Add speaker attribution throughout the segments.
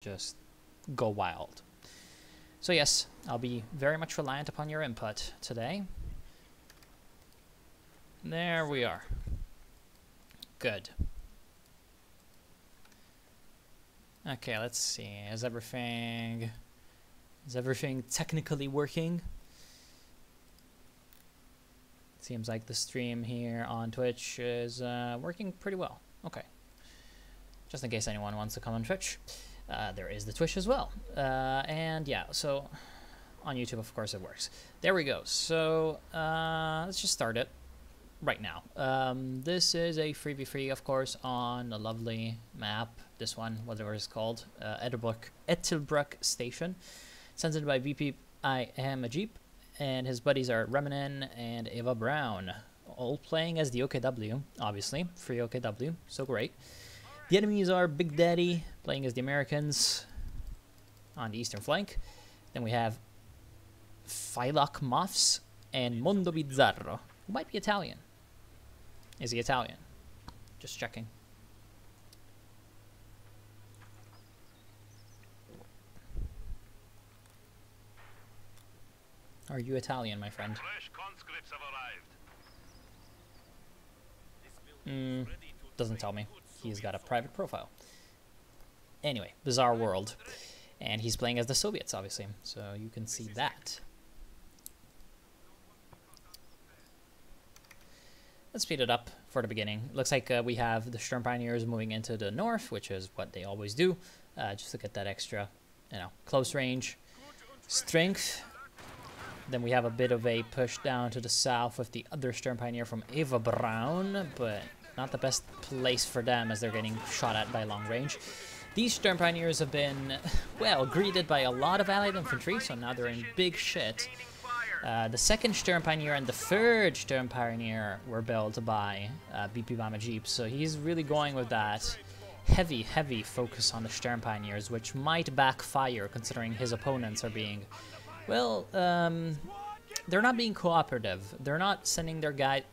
Speaker 1: just go wild. So yes, I'll be very much reliant upon your input today. There we are. Good. Okay, let's see. Is everything technically working? Seems like the stream here on Twitch is working pretty well. Okay. Just in case anyone wants to come on Twitch. There is the Twitch as well. And yeah, so on YouTube, of course, it works. There we go. So let's just start it right now. This is a 3v3, of course, on a lovely map. This one, whatever it's called, Ettelbruck Station. Censored by VP I Am a Jeep. And his buddies are Reminin and Eva Brown. All playing as the OKW, obviously. Free OKW, so great. The enemies are Big Daddy, playing as the Americans on the eastern flank. Then we have Phylok Moths and Mondo Bizzarro, who might be Italian. Is he Italian? Just checking. Are you Italian, my friend?
Speaker 2: Fresh conscripts have arrived.
Speaker 1: Doesn't tell me. He's got a private profile. Anyway, bizarre world. And he's playing as the Soviets, obviously. So you can see that. Let's speed it up for the beginning. Looks like we have the Sturm Pioneers moving into the north, which is what they always do. Just to get that extra, close range strength. Then we have a bit of a push down to the south with the other Sturm Pioneer from Eva Brown, but not the best place for them as they're getting shot at by long range. These Sturm Pioneers have been, well, greeted by a lot of allied infantry, so now they're in big shit. The second Sturm Pioneer and the third Sturm Pioneer were built by BP Bama Jeep, so he's really going with that heavy focus on the Sturm Pioneers, which might backfire considering his opponents are being, well, they're not being cooperative. They're not sending their guy.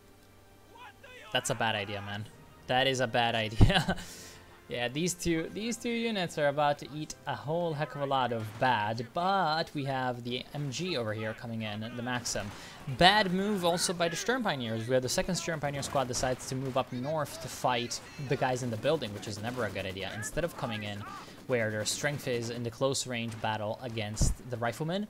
Speaker 1: That's a bad idea, man. That is a bad idea. Yeah, these two units are about to eat a whole heck of a lot of bad, but we have the MG over here coming in, the Maxim. Bad move also by the Sturm Pioneers, where the second Sturm Pioneer squad decides to move up north to fight the guys in the building, which is never a good idea, instead of coming in where their strength is in the close range battle against the riflemen.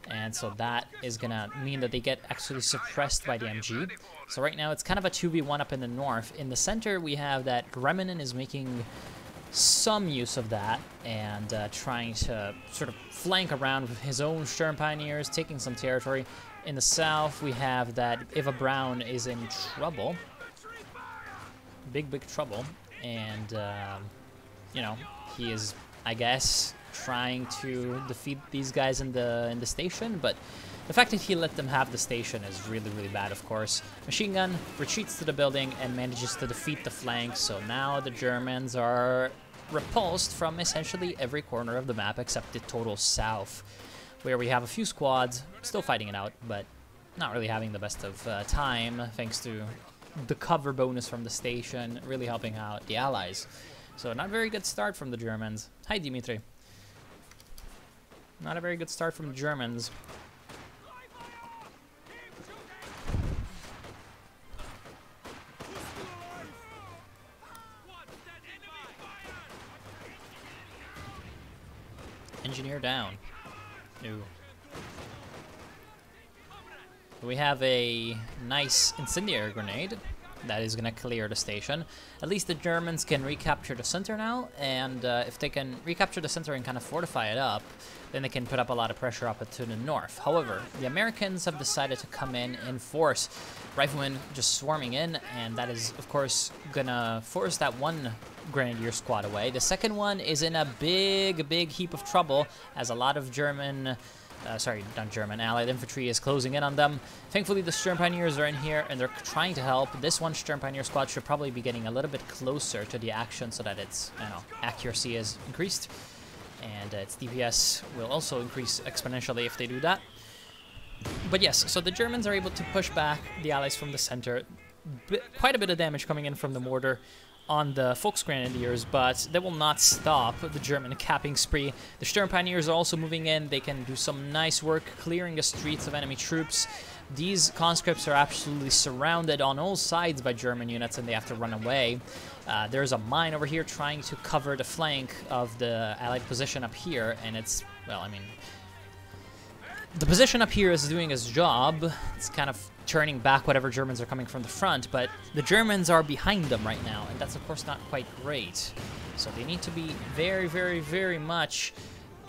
Speaker 1: And so that is gonna mean that they get actually suppressed by the MG. So right now it's kind of a 2v1 up in the north. In the center we have that Reminin is making some use of that and trying to sort of flank around with his own Sturm Pioneers, taking some territory. In the south we have that Eva Brown is in trouble. Big trouble. And, he is, I guess, trying to defeat these guys in the station, but the fact that he let them have the station is really bad, of course. Machine gun retreats to the building and manages to defeat the flank, so now the Germans are repulsed from essentially every corner of the map except the total south, where we have a few squads still fighting it out, but not really having the best of time, thanks to the cover bonus from the station really helping out the allies. So not a very good start from the Germans. Hi, Dimitri. Not a very good start from the Germans. Engineer down. Ooh. We have a nice incendiary grenade that is going to clear the station. At least the Germans can recapture the center now, and if they can recapture the center and kind of fortify it up, then they can put up a lot of pressure up to the north. However, the Americans have decided to come in force. Riflemen just swarming in, and that is, of course, going to force that one Grenadier squad away. The second one is in a big heap of trouble, as a lot of Allied infantry is closing in on them. Thankfully, the Sturm Pioneers are in here, and they're trying to help. This one Sturm Pioneer squad should probably be getting a little bit closer to the action so that its accuracy is increased. And its DPS will also increase exponentially if they do that. But yes, so the Germans are able to push back the Allies from the center. Quite a bit of damage coming in from the mortar. on the Volksgrenadiers, but that will not stop the German capping spree. The Sturm Pioneers are also moving in. They can do some nice work clearing the streets of enemy troops. These conscripts are absolutely surrounded on all sides by German units, and they have to run away. There's a mine over here trying to cover the flank of the Allied position up here, and it's, well, I mean, the position up here is doing its job. It's kind of turning back whatever Germans are coming from the front, but the Germans are behind them right now, and that's of course not quite great. So they need to be very, very, very much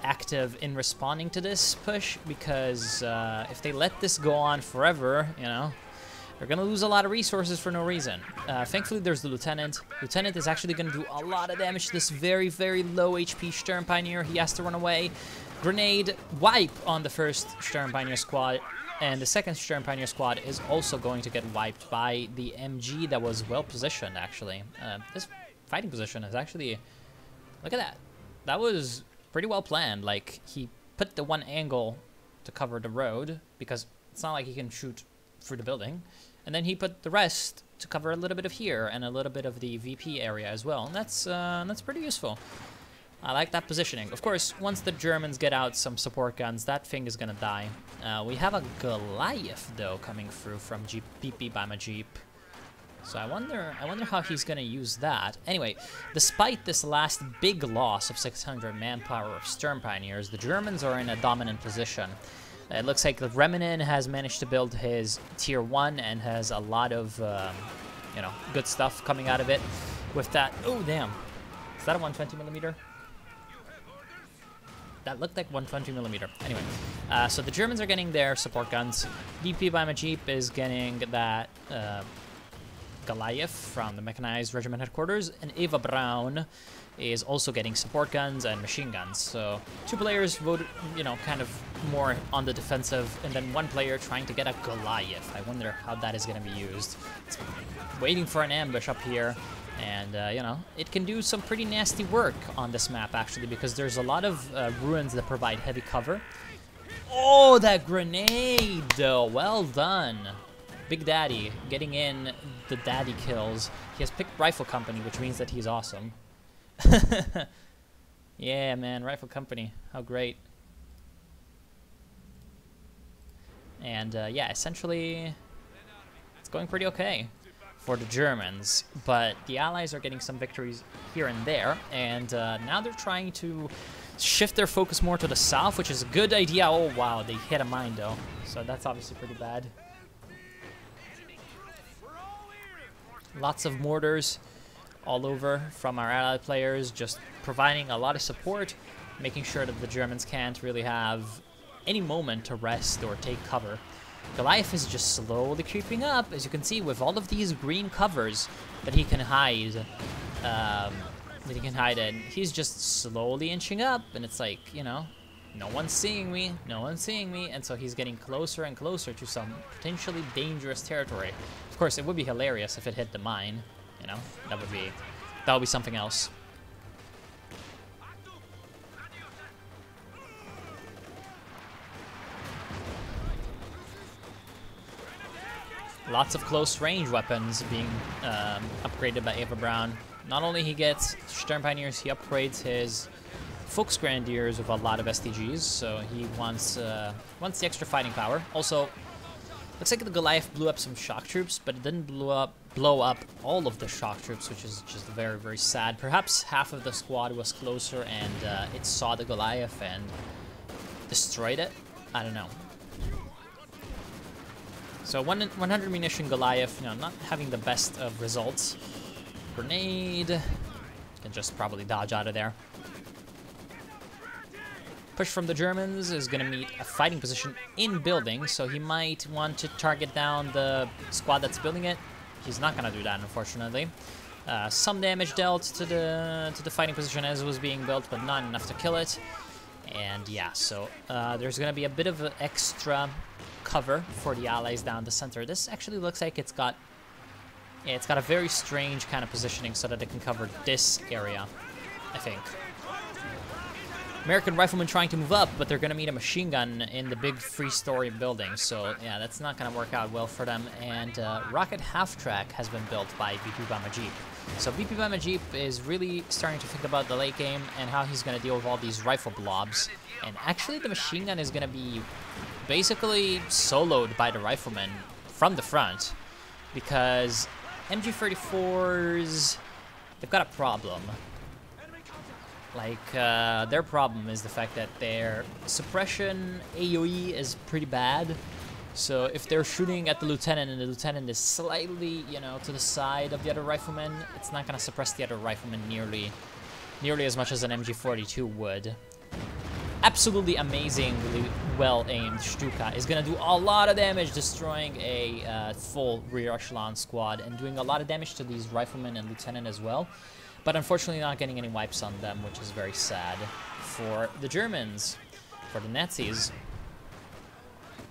Speaker 1: active in responding to this push, because if they let this go on forever, you know, they're gonna lose a lot of resources for no reason. Thankfully, there's the Lieutenant. Lieutenant is actually gonna do a lot of damage to this very, very low HP Sturm Pioneer. He has to run away. Grenade wipe on the first Sturm Pioneer squad, and the second Sturm Pioneer squad is also going to get wiped by the MG that was well positioned, actually. This fighting position is actually, look at that. That was pretty well planned. Like, he put the one angle to cover the road, because it's not like he can shoot through the building. And then he put the rest to cover a little bit of here and a little bit of the VP area as well. And that's pretty useful. I like that positioning. Of course, once the Germans get out some support guns, that thing is gonna die. We have a Goliath though coming through from BP by my Jeep. So I wonder how he's gonna use that. Anyway, despite this last big loss of 600 manpower of Sturm Pioneers, the Germans are in a dominant position. It looks like the Reminen has managed to build his tier 1 and has a lot of, you know, good stuff coming out of it. With that, oh damn, is that a 120mm? That looked like 120mm. Anyway, so the Germans are getting their support guns. DP by my Jeep is getting that Goliath from the Mechanized Regiment Headquarters, and Eva Braun is also getting support guns and machine guns. So 2 players voted, you know, kind of more on the defensive, and then 1 player trying to get a Goliath. I wonder how that is going to be used. It's waiting for an ambush up here. And, you know, it can do some pretty nasty work on this map, actually, because there's a lot of ruins that provide heavy cover. Oh, that grenade, though. Well done. Big Daddy getting in the daddy kills. He has picked Rifle Company, which means that he's awesome. Yeah, man, Rifle Company. How great. And, yeah, essentially, it's going pretty okay for the Germans, but the Allies are getting some victories here and there, and now they're trying to shift their focus more to the south, which is a good idea. Oh wow, they hit a mine though, so that's obviously pretty bad. Lots of mortars all over from our Allied players, just providing a lot of support, making sure that the Germans can't really have any moment to rest or take cover. Goliath is just slowly creeping up, as you can see, with all of these green covers that he can hide. In. He's just slowly inching up, and it's like, you know, no one's seeing me, no one's seeing me, and so he's getting closer and closer to some potentially dangerous territory. Of course, it would be hilarious if it hit the mine, you know, that would be something else. Lots of close range weapons being upgraded by Eva Braun. Not only he gets Sturm Pioneers, he upgrades his Volksgrenadiers with a lot of STGs, so he wants the extra fighting power. Also, looks like the Goliath blew up some shock troops, but it didn't blow up all of the shock troops, which is just very, very sad. Perhaps half of the squad was closer and it saw the Goliath and destroyed it. I don't know. So 100 munition Goliath, you know, not having the best of results. Grenade. Can just probably dodge out of there. Push from the Germans is going to meet a fighting position in building, so he might want to target down the squad that's building it. He's not going to do that, unfortunately. Some damage dealt to the fighting position as it was being built, but not enough to kill it. And yeah, so there's going to be a bit of an extra cover for the Allies down the center. This actually looks like it's got a very strange kind of positioning so that it can cover this area, I think. American riflemen trying to move up, but they're going to meet a machine gun in the big 3-story building, so yeah, that's not going to work out well for them. And rocket half-track has been built by BP Bama Jeep. So BP Bama Jeep is really starting to think about the late game and how he's going to deal with all these rifle blobs. And actually the machine gun is going to be basically soloed by the riflemen from the front, because MG34s, they've got a problem. Like, their problem is the fact that their suppression AoE is pretty bad. So if they're shooting at the lieutenant and the lieutenant is slightly, you know, to the side of the other rifleman, it's not going to suppress the other rifleman nearly as much as an MG42 would. Absolutely amazingly well-aimed Stuka is going to do a lot of damage, destroying a full rear echelon squad and doing a lot of damage to these riflemen and lieutenant as well. But unfortunately not getting any wipes on them, which is very sad for the Germans, for the Nazis.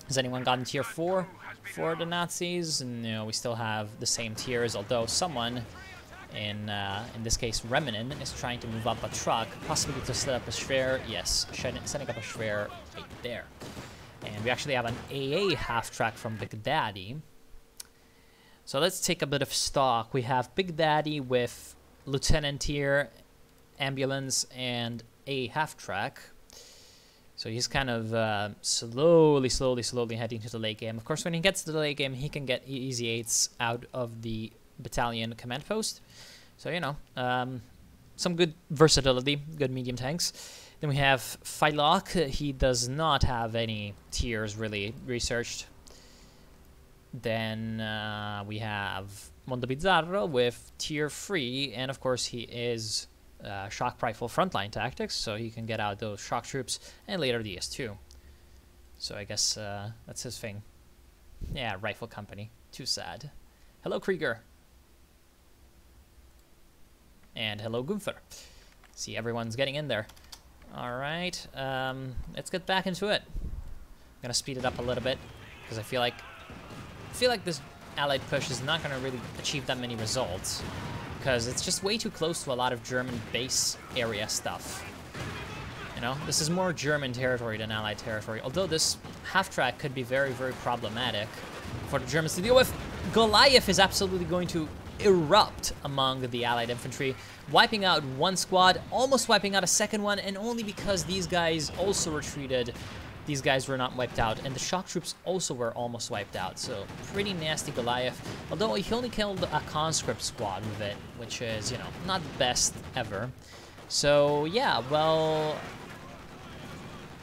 Speaker 1: Has anyone gotten tier 4 for the Nazis? No, we still have the same tiers, although someone, in this case Reminen, is trying to move up a truck, possibly to set up a Schwer. Yes, setting up a Schwer right there. And we actually have an AA half-track from Big Daddy. So let's take a bit of stock. We have Big Daddy with Lieutenant tier, ambulance, and a half-track. So he's kind of slowly heading to the late game. Of course, when he gets to the late game, he can get easy 8s out of the battalion command post. So, you know, some good versatility, good medium tanks. Then we have Phylok. He does not have any tiers really researched. Then we have Mondo Bizzarro with tier 3, and of course he is shock rifle frontline tactics, so he can get out those shock troops and later the S2. So I guess that's his thing. Yeah, rifle company. Too sad. Hello, Krieger. And hello, Gunther. See, everyone's getting in there. Alright, let's get back into it. I'm gonna speed it up a little bit, because I feel like this Allied push is not gonna really achieve that many results, because it's just way too close to a lot of German base area stuff. You know, this is more German territory than Allied territory, although this half-track could be very, very problematic for the Germans to deal with. Goliath is absolutely going to erupt among the Allied infantry, wiping out one squad, almost wiping out a second one, and only because these guys also retreated, these guys were not wiped out, and the shock troops also were almost wiped out. So pretty nasty Goliath, although he only killed a conscript squad with it, which is, you know, not the best ever. So yeah, well,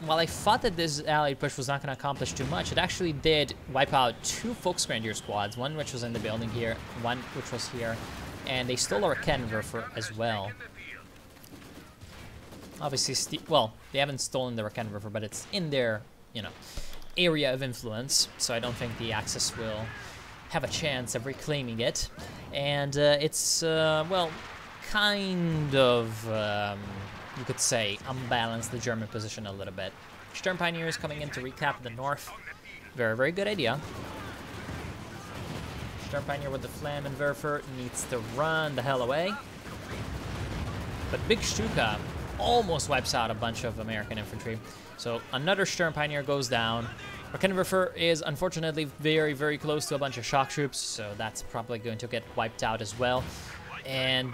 Speaker 1: while I thought that this Allied push was not going to accomplish too much, it actually did wipe out 2 Volksgrenadier squads, one which was in the building here, one which was here, and they stole our Raketenwerfer as well. Obviously, well, they haven't stolen the Raketenwerfer, but it's in their, you know, area of influence, so I don't think the Axis will have a chance of reclaiming it. And it's, well, kind of, you could say, unbalance the German position a little bit. Sturm Pioneers coming in to recap the north. Very, very good idea. Sturm Pioneer with the Flammenwerfer needs to run the hell away. But Big Stuka almost wipes out a bunch of American infantry. So another Sturm Pioneer goes down. Raketenwerfer is unfortunately very, very close to a bunch of shock troops, so that's probably going to get wiped out as well. And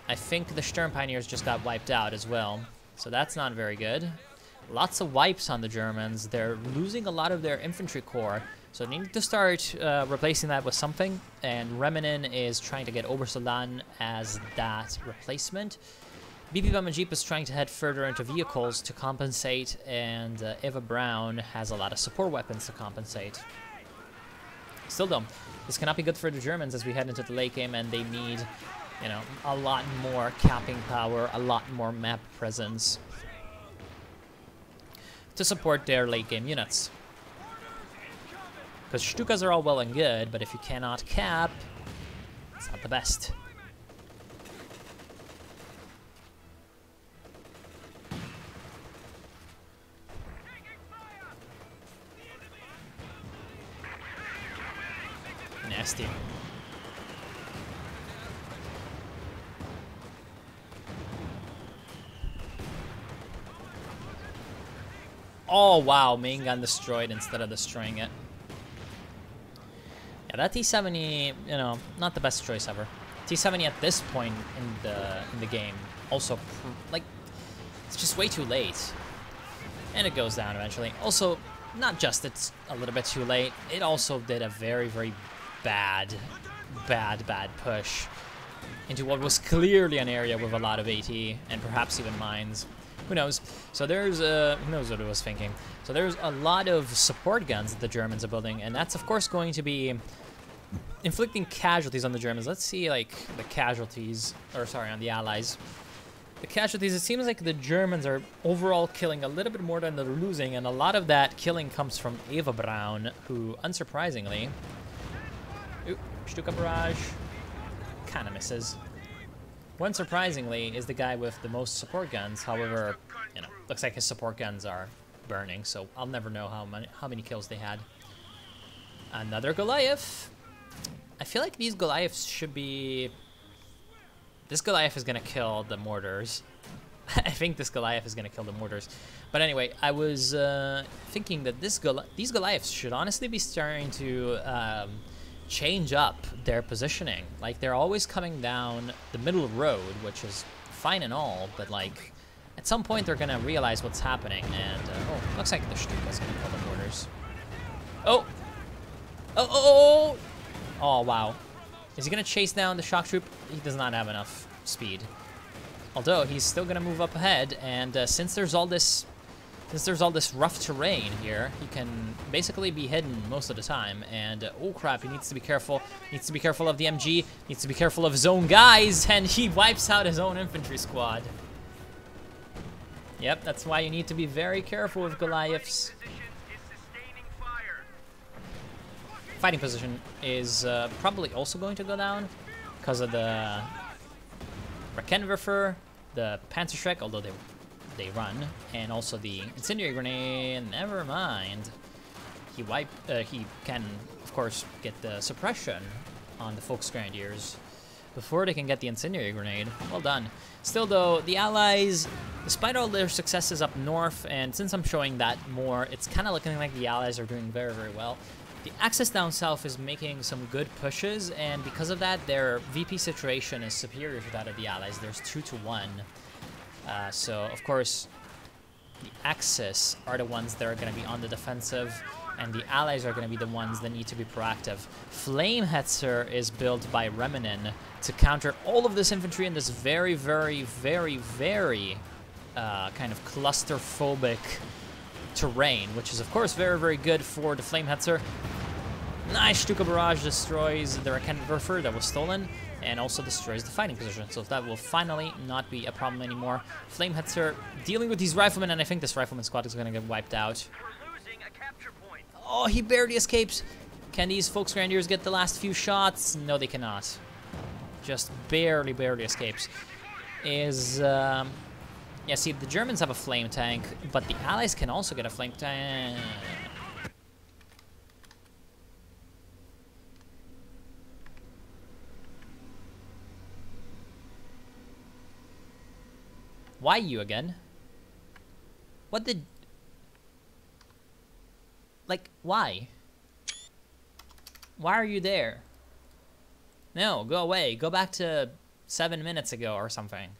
Speaker 1: I think the Sturm Pioneers just got wiped out as well, so that's not very good. Lots of wipes on the Germans. They're losing a lot of their infantry corps, so they need to start replacing that with something, and Reminen is trying to get Obersoldan as that replacement. BP Bama Jeep is trying to head further into vehicles to compensate, and Eva Braun has a lot of support weapons to compensate. Still though, this cannot be good for the Germans as we head into the late game, and they need, you know, a lot more capping power, a lot more map presence to support their late game units. Because Stukas are all well and good, but if you cannot cap, it's not the best. Nasty. Oh wow, main gun destroyed instead of destroying it. Yeah, that T70, you know, not the best choice ever. T70 at this point in the game, also, like, it's just way too late. And it goes down eventually. Also, not just it's a little bit too late, it also did a very, very bad push into what was clearly an area with a lot of AT and perhaps even mines. Who knows? So there's, who knows what it was thinking. So there's a lot of support guns that the Germans are building, and that's of course going to be inflicting casualties on the Germans. Let's see, like, the casualties, or sorry, on the Allies. The casualties, it seems like the Germans are overall killing a little bit more than they're losing, and a lot of that killing comes from Eva Braun, who, unsurprisingly, ooh, Stuka barrage, kind of misses. Unsurprisingly, is the guy with the most support guns. However, you know, looks like his support guns are burning, so I'll never know how many kills they had. Another Goliath. I feel like these Goliaths should be... This Goliath is gonna kill the mortars. I think this Goliath is gonna kill the mortars. But anyway, I was thinking that these Goliaths should honestly be starting to change up their positioning. Like, they're always coming down the middle road, which is fine and all, but like, at some point they're gonna realize what's happening, and oh, looks like the Stuka's gonna kill the mortars. Oh! Oh, wow. Is he gonna chase down the shock troop? He does not have enough speed. Although he's still gonna move up ahead, and since there's all this rough terrain here, he can basically be hidden most of the time. And oh crap, he needs to be careful. Needs to be careful of the MG. Needs to be careful of his own guys, and he wipes out his own infantry squad. Yep, that's why you need to be very careful with Goliaths. Fighting position is probably also going to go down because of the Raketenwerfer, the Panzerschreck, although they run, and also the incendiary grenade. Never mind. He can of course get the suppression on the Volksgrenadiers before they can get the incendiary grenade. Well done. Still though, the Allies, despite all their successes up north, and since I'm showing that more, it's kind of looking like the Allies are doing very, very well. The Axis down south is making some good pushes, and because of that, their VP situation is superior to that of the Allies. There's 2-to-1. So, of course, the Axis are the ones that are going to be on the defensive, and the Allies are going to be the ones that need to be proactive. Flamehetzer is built by Reminen to counter all of this infantry in this very, very, very, very kind of clusterphobic terrain, which is of course very, very good for the Flamehetzer. Nice Stuka barrage destroys the Raketenwerfer that was stolen, and also destroys the fighting position. So that will finally not be a problem anymore. Flamehetzer dealing with these riflemen, and I think this rifleman squad is going to get wiped out. Oh, he barely escapes. Can these Volksgrenadiers get the last few shots? No, they cannot. Just barely, barely escapes. Yeah, see, the Germans have a flame tank, but the Allies can also get a flame tank. Why you again? What did... Like, why? Why are you there? No, go away. Go back to 7 minutes ago or something.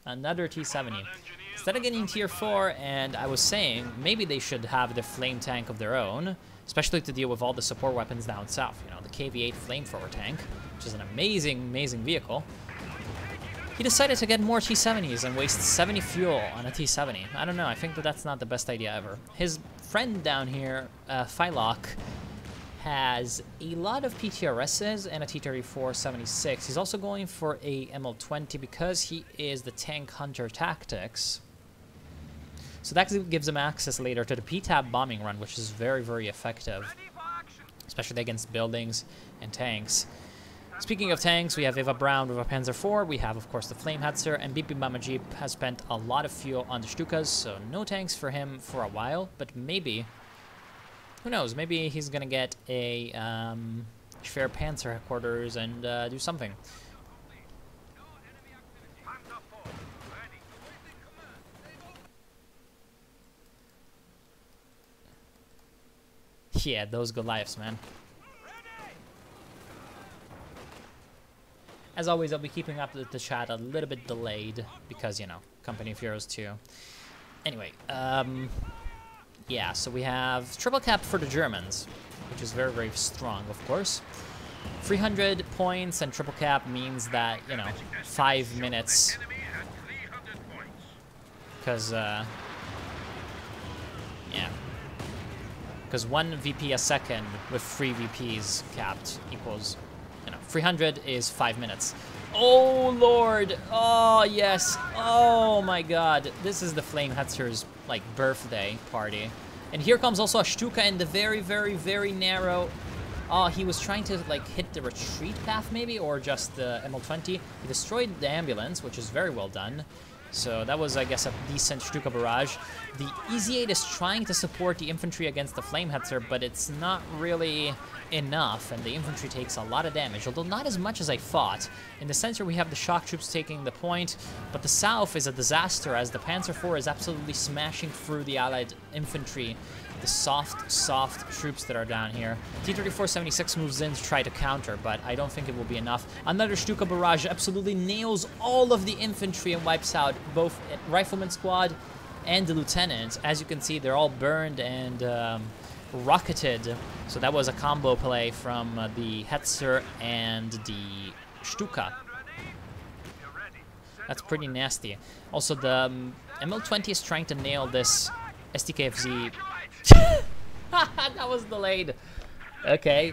Speaker 1: Another T-70. Instead of getting tier 4, and I was saying, maybe they should have the flame tank of their own, especially to deal with all the support weapons down south. You know, the KV-8 flamethrower tank, which is an amazing, amazing vehicle. He decided to get more T-70s and waste 70 fuel on a T-70. I don't know, I think that that's not the best idea ever. His friend down here, Phylok, has a lot of PTRSs and a T-34-76. He's also going for a ML-20 because he is the tank hunter tactics. So that gives him access later to the PTAB bombing run, which is very, very effective, especially against buildings and tanks. Speaking of tanks, we have Eva Braun with a Panzer IV. We have, of course, the Flamehetzer, and BP Mamajip has spent a lot of fuel on the Stukas, so no tanks for him for a while, but maybe... Who knows? Maybe he's gonna get a Schwer Panzer headquarters and do something. Yeah, those Goliaths, man. As always, I'll be keeping up with the chat a little bit delayed because, you know, Company of Heroes 2. Anyway, yeah, so we have triple cap for the Germans, which is very, very strong, of course. 300 points and triple cap means that, you know, 5 minutes. Because, yeah. Because 1 VP a second with 3 VPs capped equals, you know, 300 is 5 minutes. Oh, Lord. Oh, yes. Oh, my God. This is the Flame Hetzer's, like, birthday party. And here comes also a Stuka in the very, very, very narrow... Oh, he was trying to, like, hit the retreat path, maybe, or just the ML20. He destroyed the ambulance, which is very well done. So that was, I guess, a decent Stuka barrage. The EZ8 is trying to support the infantry against the Flame Hetzer, but it's not really enough, and the infantry takes a lot of damage, although not as much as I thought. In the center, we have the shock troops taking the point, but the south is a disaster as the Panzer IV is absolutely smashing through the Allied infantry. The soft troops that are down here. T-34-76 moves in to try to counter, but I don't think it will be enough. Another Stuka barrage absolutely nails all of the infantry and wipes out both Rifleman Squad and the Lieutenant. As you can see, they're all burned and rocketed. So that was a combo play from the Hetzer and the Stuka. That's pretty nasty. Also, the ML20 is trying to nail this STKFZ. That was delayed. Okay.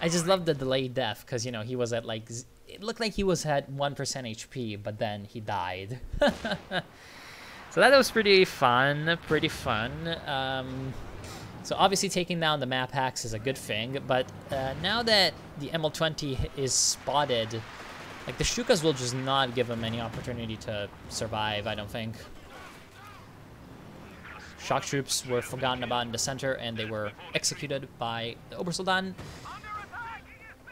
Speaker 1: I just love the delayed death because, you know, he was at like... It looked like he was at 1% HP, but then he died. So that was pretty fun. Pretty fun. So obviously taking down the map hacks is a good thing, but now that the ML20 is spotted, like the Stukas will just not give him any opportunity to survive, I don't think. Shock troops were forgotten about in the center, and they were executed by the Obersoldaten.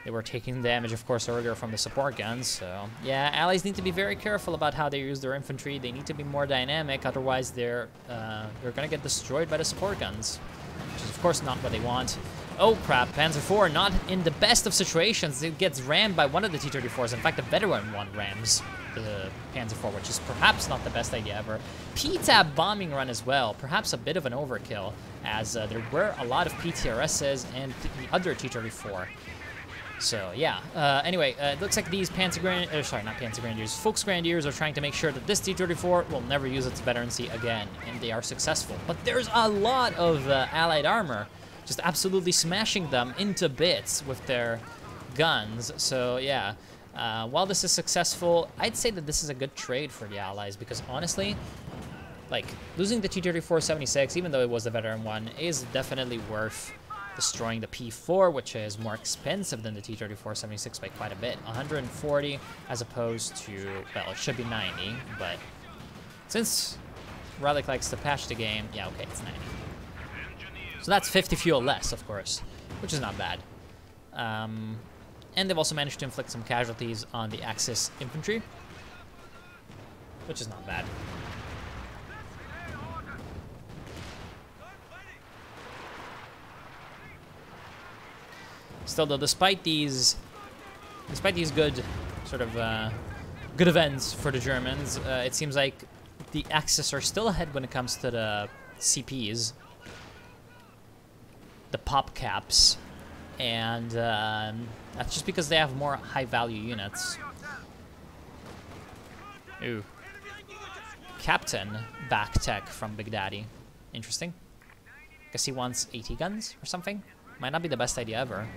Speaker 1: They were taking damage, of course, earlier from the support guns, so... Yeah, allies need to be very careful about how they use their infantry. They need to be more dynamic, otherwise they're gonna get destroyed by the support guns. Which is, of course, not what they want. Oh, crap, Panzer IV, not in the best of situations. It gets rammed by one of the T-34s. In fact, the veteran one rams the Panzer IV, which is perhaps not the best idea ever. P-Tab bombing run as well, perhaps a bit of an overkill, as there were a lot of PTRSs and the other T-34. So, yeah. Anyway, it looks like these Volksgrenadiers are trying to make sure that this T-34 will never use its veterancy again, and they are successful. But there's a lot of Allied armor, just absolutely smashing them into bits with their guns. So, yeah. While this is successful, I'd say that this is a good trade for the Allies, because honestly, like, losing the T-34-76, even though it was the veteran one, is definitely worth destroying the P4, which is more expensive than the T-34-76 by quite a bit. 140 as opposed to, well, it should be 90, but since Relic likes to patch the game, yeah, okay, it's 90. So that's 50 fuel less, of course, which is not bad. And they've also managed to inflict some casualties on the Axis infantry, which is not bad. Still, though, despite these good sort of good events for the Germans, it seems like the Axis are still ahead when it comes to the CPs, the pop caps, and that's just because they have more high-value units. Ooh. Captain back tech from Big Daddy. Interesting. Guess he wants 80 guns or something. Might not be the best idea ever,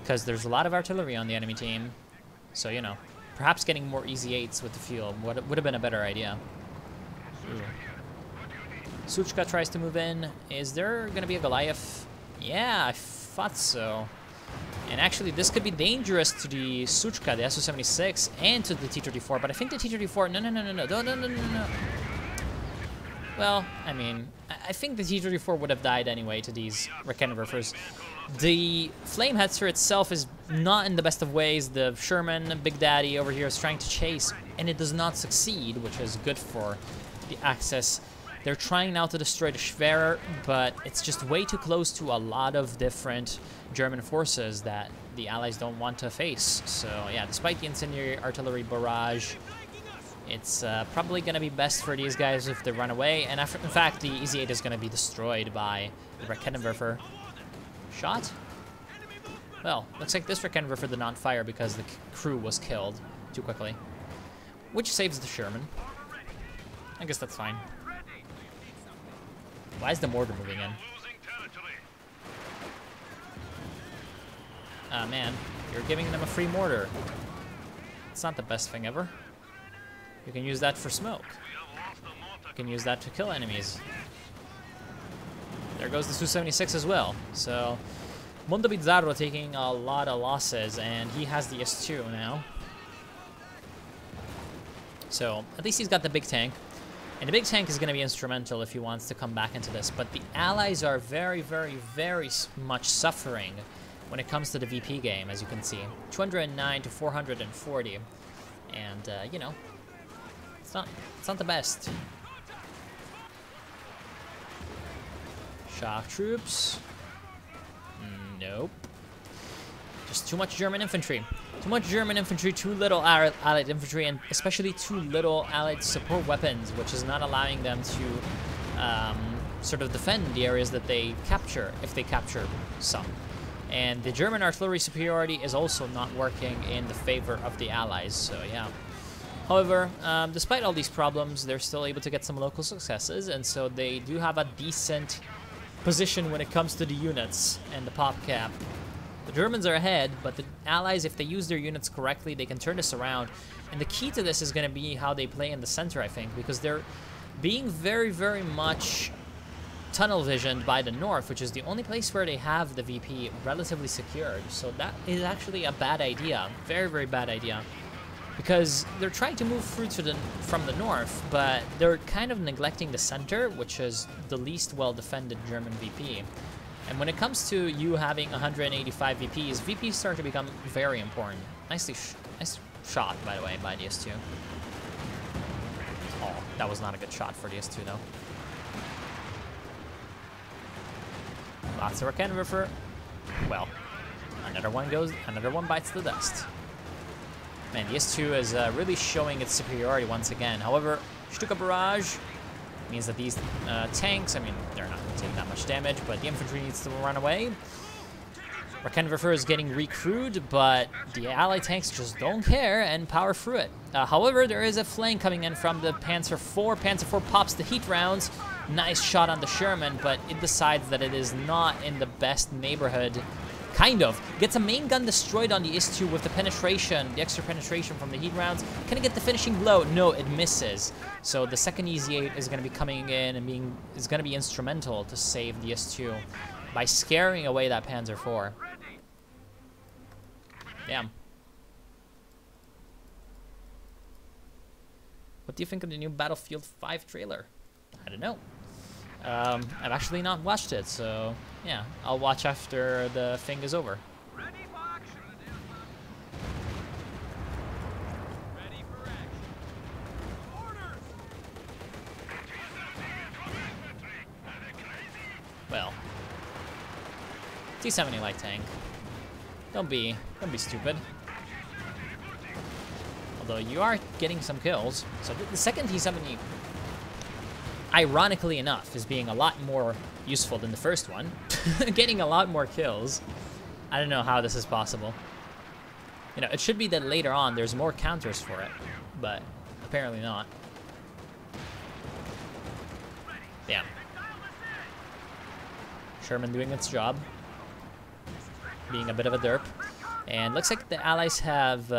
Speaker 1: because there's a lot of artillery on the enemy team. So, you know, perhaps getting more EZ8s with the fuel would have been a better idea. Ooh. Suchka tries to move in. Is there going to be a Goliath? Yeah, I thought so. And actually, this could be dangerous to the Suchka, the Su-76, and to the T-34. But I think the T-34... No. Well, I mean, I think the T-34 would have died anyway to these Reckenwerfers. The Flame Hetzer itself is not in the best of ways. The Sherman, Big Daddy over here is trying to chase, and it does not succeed, which is good for the Axis. They're trying now to destroy the Schwerer, but it's just way too close to a lot of different German forces that the Allies don't want to face. So yeah, despite the incendiary artillery barrage, it's probably going to be best for these guys if they run away. And after, in fact, the Easy 8 is going to be destroyed by the Raketenwerfer. Shot? Well, looks like this Raketenwerfer did not fire because the crew was killed too quickly. Which saves the Sherman. I guess that's fine. Why is the mortar moving in? Ah, man. You're giving them a free mortar. It's not the best thing ever. You can use that for smoke. You can use that to kill enemies. There goes the Su-76 as well. So, Mondo Bizzarro taking a lot of losses, and he has the S2 now. So, at least he's got the big tank. And the big tank is going to be instrumental if he wants to come back into this. But the Allies are very, very, very much suffering when it comes to the VP game, as you can see. 209 to 440. And, you know, it's not the best. Shock troops. Nope. Just too much German infantry. Too much German infantry, too little Allied infantry, and especially too little Allied support weapons, which is not allowing them to sort of defend the areas that they capture, if they capture some. And the German artillery superiority is also not working in the favor of the Allies, so yeah. However, despite all these problems, they're still able to get some local successes, and so they do have a decent position when it comes to the units and the pop cap. The Germans are ahead, but the Allies, if they use their units correctly, they can turn this around. And the key to this is going to be how they play in the center, I think, because they're being very, very much tunnel visioned by the north, which is the only place where they have the VP relatively secured. So that is actually a bad idea. Very, very bad idea. Because they're trying to move through to from the north, but they're kind of neglecting the center, which is the least well-defended German VP. And when it comes to you having 185 VPs, VPs start to become very important. Nice shot, by the way, by the S2. Oh, that was not a good shot for the S2, though. Lots of Raketenwerfer. Well, another one bites the dust. Man, the S2 is really showing its superiority once again. However, Stuka Barrage means that these tanks, I mean, they're not going to take that much damage, but the infantry needs to run away. Raketenwerfer is getting recrewed, but the Allied tanks just don't care and power through it. However, there is a flank coming in from the Panzer IV. Panzer IV pops the heat rounds. Nice shot on the Sherman, but it decides that it is not in the best neighborhood. Kind of. Gets a main gun destroyed on the IS-2 with the penetration, the extra penetration from the heat rounds. Can it get the finishing blow? No, it misses. So the second EZ-8 is going to be coming in and is going to be instrumental to save the IS-2 by scaring away that Panzer IV. Damn. What do you think of the new Battlefield 5 trailer? I don't know. I've actually not watched it, so yeah, I'll watch after the thing is over.
Speaker 2: Ready for action. Ready for action. Orders.
Speaker 1: Well, T-70 light tank. Don't be stupid. Although you are getting some kills. So the second T-70, ironically enough, is being a lot more useful than the first one. Getting a lot more kills. I don't know how this is possible. You know, it should be that later on there's more counters for it, but apparently not. Damn. Sherman doing its job. Being a bit of a derp. And looks like the Allies have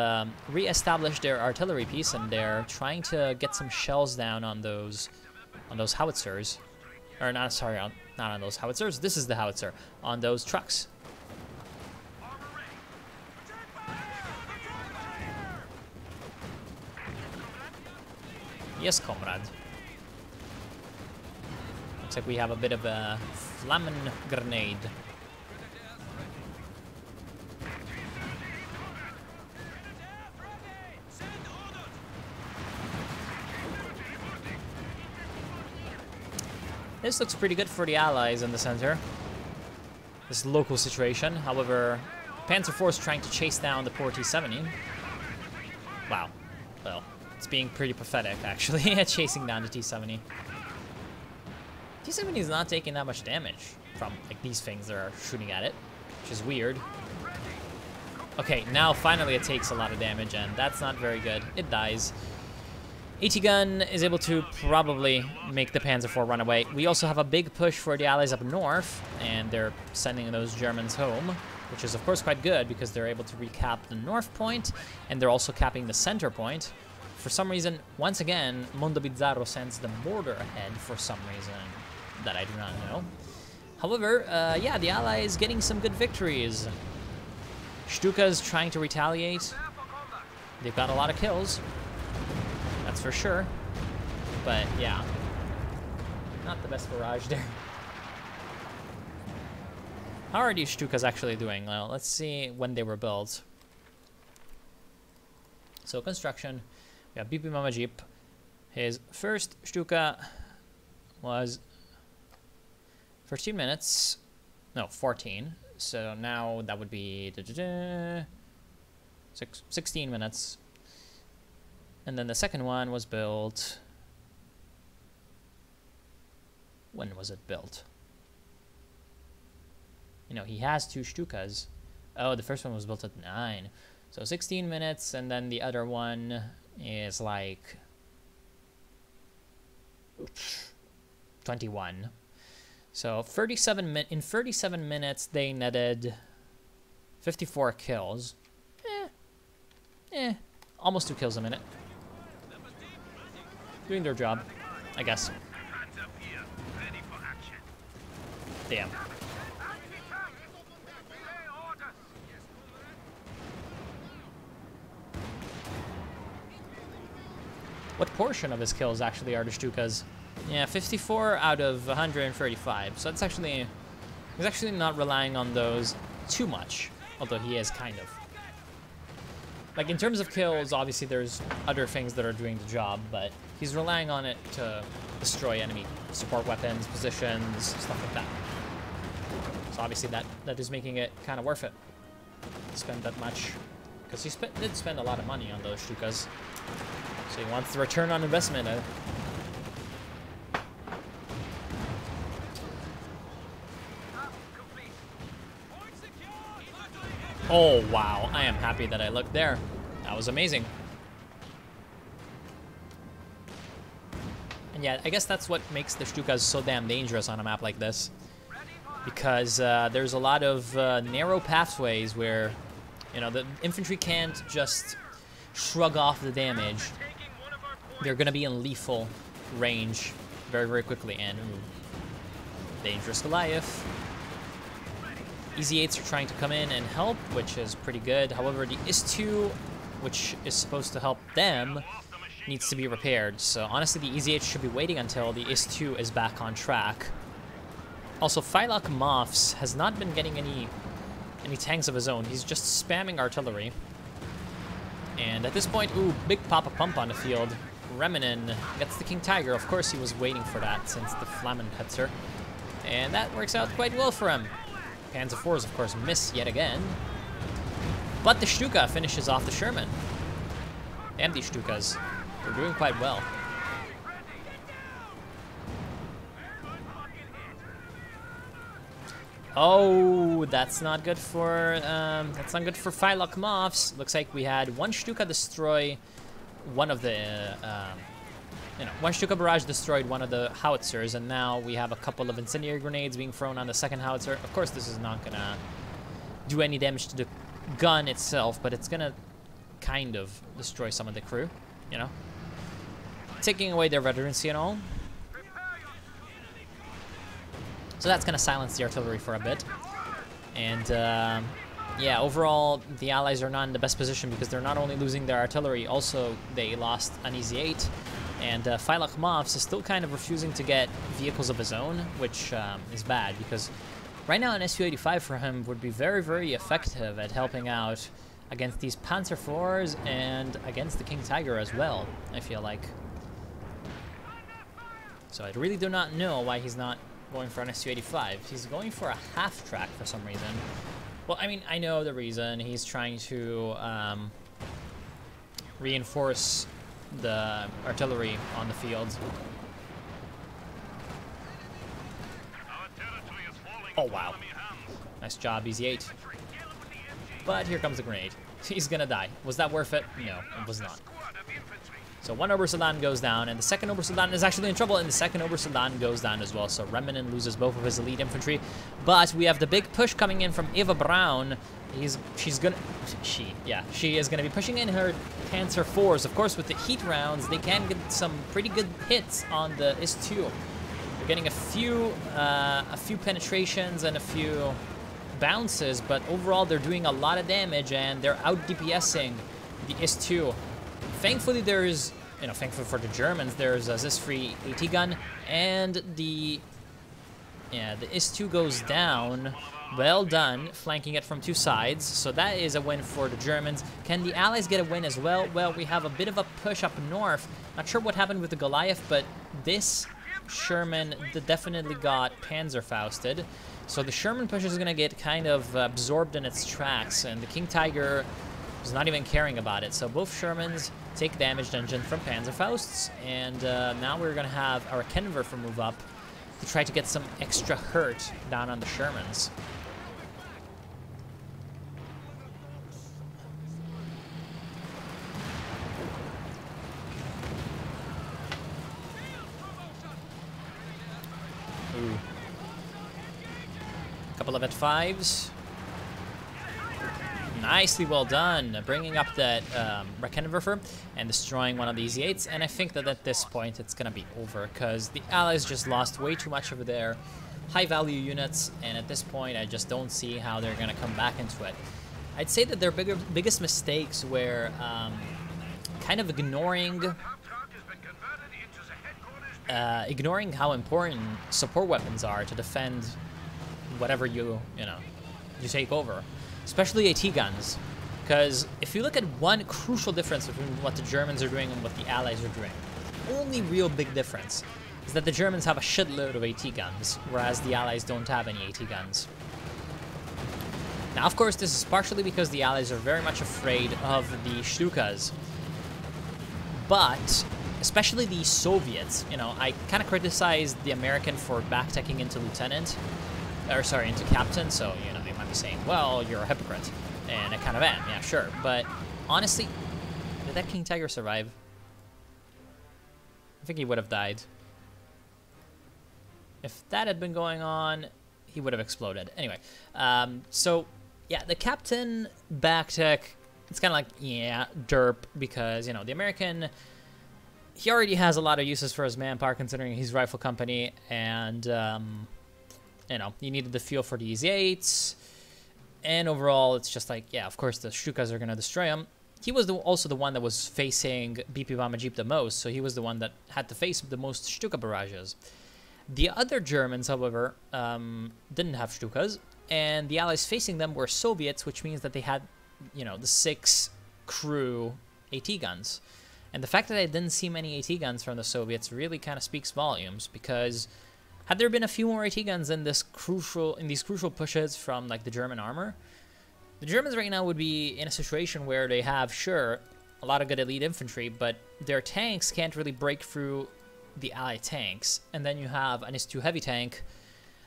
Speaker 1: re-established their artillery piece, and they're trying to get some shells down on those howitzers. Or not, sorry, not on those howitzers. This is the howitzer. On those trucks. Yes, comrade. Looks like we have a bit of a Flammen grenade. This looks pretty good for the Allies in the center. This local situation. However, Panzer IV is trying to chase down the poor T-70. Wow. Well, it's being pretty pathetic, actually, at chasing down the T-70. T-70 is not taking that much damage from like these things that are shooting at it, which is weird. Okay, now finally it takes a lot of damage, and that's not very good. It dies. AT gun is able to probably make the Panzer IV run away. We also have a big push for the Allies up north, and they're sending those Germans home, which is of course quite good because they're able to recap the north point, and they're also capping the center point. For some reason, once again, Mondo Bizzarro sends the mortar ahead for some reason that I do not know. However, yeah, the Allies getting some good victories. Stuka's trying to retaliate. They've got a lot of kills. That's for sure. But, yeah. Not the best barrage there. How are these Stukas actually doing? Well, let's see when they were built. So, construction. We have BP Mama Jeep. His first Stuka was 13 minutes. No, 14. So now that would be 16 minutes. And then the second one was built. When was it built? You know, he has 2 Stukas. Oh, the first one was built at 9. So 16 minutes, and then the other one is like 21. So in 37 minutes, they netted 54 kills. Almost 2 kills a minute. Doing their job, I guess. Damn. What portion of his kills actually are the Stukas? Yeah, 54 out of 135. So that's actually, he's actually not relying on those too much, although he is kind of. Like in terms of kills, obviously there's other things that are doing the job, but he's relying on it to destroy enemy support weapons, positions, stuff like that. So obviously that is making it kind of worth it to spend that much, because he did spend a lot of money on those Stukas. So he wants the return on investment. Oh, wow. I am happy that I looked there. That was amazing. And yeah, I guess that's what makes the Stukas so damn dangerous on a map like this. Because there's a lot of narrow pathways where, you know, the infantry can't just shrug off the damage. They're going to be in lethal range very, very quickly. And dangerous Goliath. Easy-8s are trying to come in and help, which is pretty good. However, the IS-2, which is supposed to help them, needs to be repaired. So honestly, the Easy-8 should be waiting until the IS-2 is back on track. Also, Phylak Moffs has not been getting any tanks of his own. He's just spamming artillery. And at this point, ooh, big Papa Pump on the field. Reminen gets the King Tiger. Of course, he was waiting for that since the Flammenhetzer. And that works out quite well for him. Panzer IVs, of course, miss yet again. But the Stuka finishes off the Sherman. And these Stukas, they're doing quite well. Oh, that's not good for Phylak Moffs. Looks like we had one Stuka destroy one of the one Stuka barrage destroyed one of the howitzers, and now we have a couple of incendiary grenades being thrown on the second howitzer. Of course, this is not gonna do any damage to the gun itself, but it's gonna kind of destroy some of the crew, you know, taking away their veterancy and all. So that's gonna silence the artillery for a bit. And yeah, overall, the Allies are not in the best position because they're not only losing their artillery, also they lost an Easy-8. And Phylak Moffs is still kind of refusing to get vehicles of his own, which is bad because right now an Su-85 for him would be very, very effective at helping out against these Panzer IVs and against the King Tiger as well, I feel like. So I really do not know why he's not going for an S-285. He's going for a half-track for some reason. Well, I mean, I know the reason. He's trying to reinforce the artillery on the field. Oh, wow. Nice job, Easy-8. But here comes the grenade. He's gonna die. Was that worth it? No, it was not. So one Obersoldaten goes down, and the second Obersoldaten is actually in trouble, and the second Obersoldaten goes down as well. So Reminen loses both of his elite infantry, but we have the big push coming in from Eva Braun. She is gonna be pushing in her Panzer IVs. Of course, with the heat rounds, they can get some pretty good hits on the IS-2. They're getting a few penetrations and a few bounces, but overall they're doing a lot of damage, and they're out DPSing the IS-2. Thankfully, there's, thankfully for the Germans, there's a ZIS-free AT gun, and the IS-2 goes down. Well done, flanking it from two sides. So that is a win for the Germans. Can the Allies get a win as well? Well, we have a bit of a push up north. Not sure what happened with the Goliath, but this Sherman definitely got Panzerfausted. So the Sherman push is going to get kind of absorbed in its tracks, and the King Tiger is not even caring about it. So both Shermans take damaged engine from Panzerfausts, and now we're going to have our Kenwerfer move up to try to get some extra hurt down on the Shermans. Ooh. Couple of at-5s. Nicely well done, bringing up that Kenwerfer and destroying one of the Easy-8s. And I think that at this point it's going to be over, because the Allies just lost way too much of their high-value units, and at this point I just don't see how they're going to come back into it. I'd say that their biggest mistakes were kind of ignoring how important support weapons are to defend whatever you take over. Especially AT guns, because if you look at one crucial difference between what the Germans are doing and what the Allies are doing, the only real big difference is that the Germans have a shitload of AT guns, whereas the Allies don't have any AT guns. Now, of course, this is partially because the Allies are very much afraid of the Stukas, but especially the Soviets. I kind of criticized the American for backteching into into captain, so, they might be saying, well, you're a hypocrite, and I kind of am, yeah, sure, but honestly, did that King Tiger survive? I think he would have died. If that had been going on, he would have exploded. Anyway, so, yeah, the captain backtech, it's kind of like, yeah, derp, because, the American, he already has a lot of uses for his manpower, considering he's rifle company, and, you needed the fuel for the Easy-8s, and overall, it's just like, yeah, of course, the Stukas are going to destroy him. He was also the one that was facing BP Bomber Jeep the most, so he was the one that had to face the most Stuka barrages. The other Germans, however, didn't have Stukas, and the Allies facing them were Soviets, which means that they had, the 6 crew AT guns. And the fact that I didn't see many AT guns from the Soviets really kind of speaks volumes, because had there been a few more AT guns in these crucial pushes from like the German armor, the Germans right now would be in a situation where they have, sure, a lot of good elite infantry, but their tanks can't really break through the Allied tanks. And then you have an IS-2 heavy tank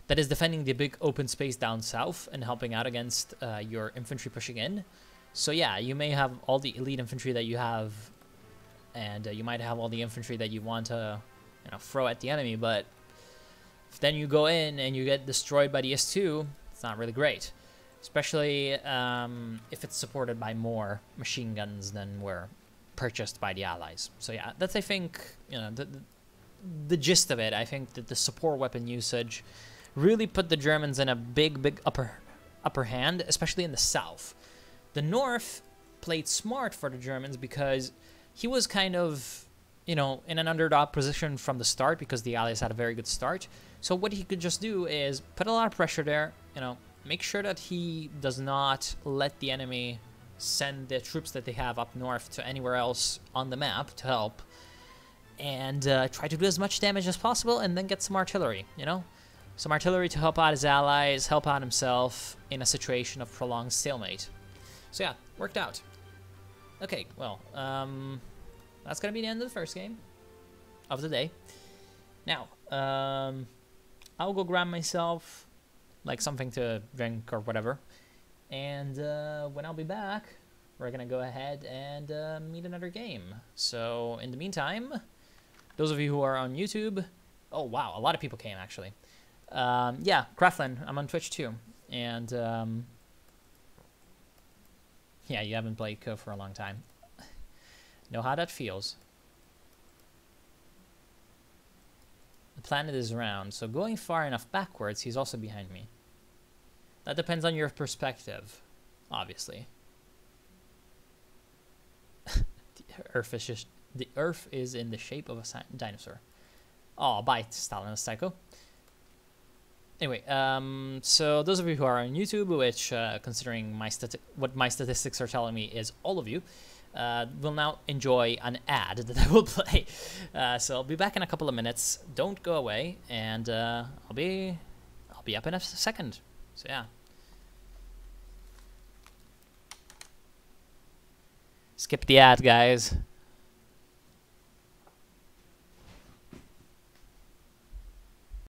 Speaker 1: that is defending the big open space down south and helping out against your infantry pushing in. So yeah, you may have all the elite infantry that you have, and you might have all the infantry that you want to throw at the enemy, but if then you go in and you get destroyed by the IS-2, it's not really great. Especially if it's supported by more machine guns than were purchased by the Allies. So yeah, that's, I think, the gist of it. I think that the support weapon usage really put the Germans in a big upper hand, especially in the south. The north played smart for the Germans because he was kind of, in an underdog position from the start, because the Allies had a very good start. So what he could just do is put a lot of pressure there, make sure that he does not let the enemy send the troops that they have up north to anywhere else on the map to help. and try to do as much damage as possible, and then get some artillery, you know? Some artillery to help out his allies, help out himself in a situation of prolonged stalemate. So yeah, worked out. Okay, well, that's gonna be the end of the first game of the day. Now, I'll go grab myself like something to drink or whatever, and when I'll be back, we're gonna go ahead and meet another game. So in the meantime, those of you who are on YouTube, oh wow, a lot of people came actually. Yeah, Craftlin, I'm on Twitch too, and yeah, you haven't played Co for a long time. Know how that feels. The planet is round, so going far enough backwards, he's also behind me. That depends on your perspective, obviously. The Earth is in the shape of a dinosaur. Oh, bye, Stalin Psycho. Anyway, so those of you who are on YouTube, which, considering what my statistics are telling me is all of you, will now enjoy an ad that I will play. So I'll be back in a couple of minutes. Don't go away, and I'll be up in a second. So yeah. Skip the ad, guys.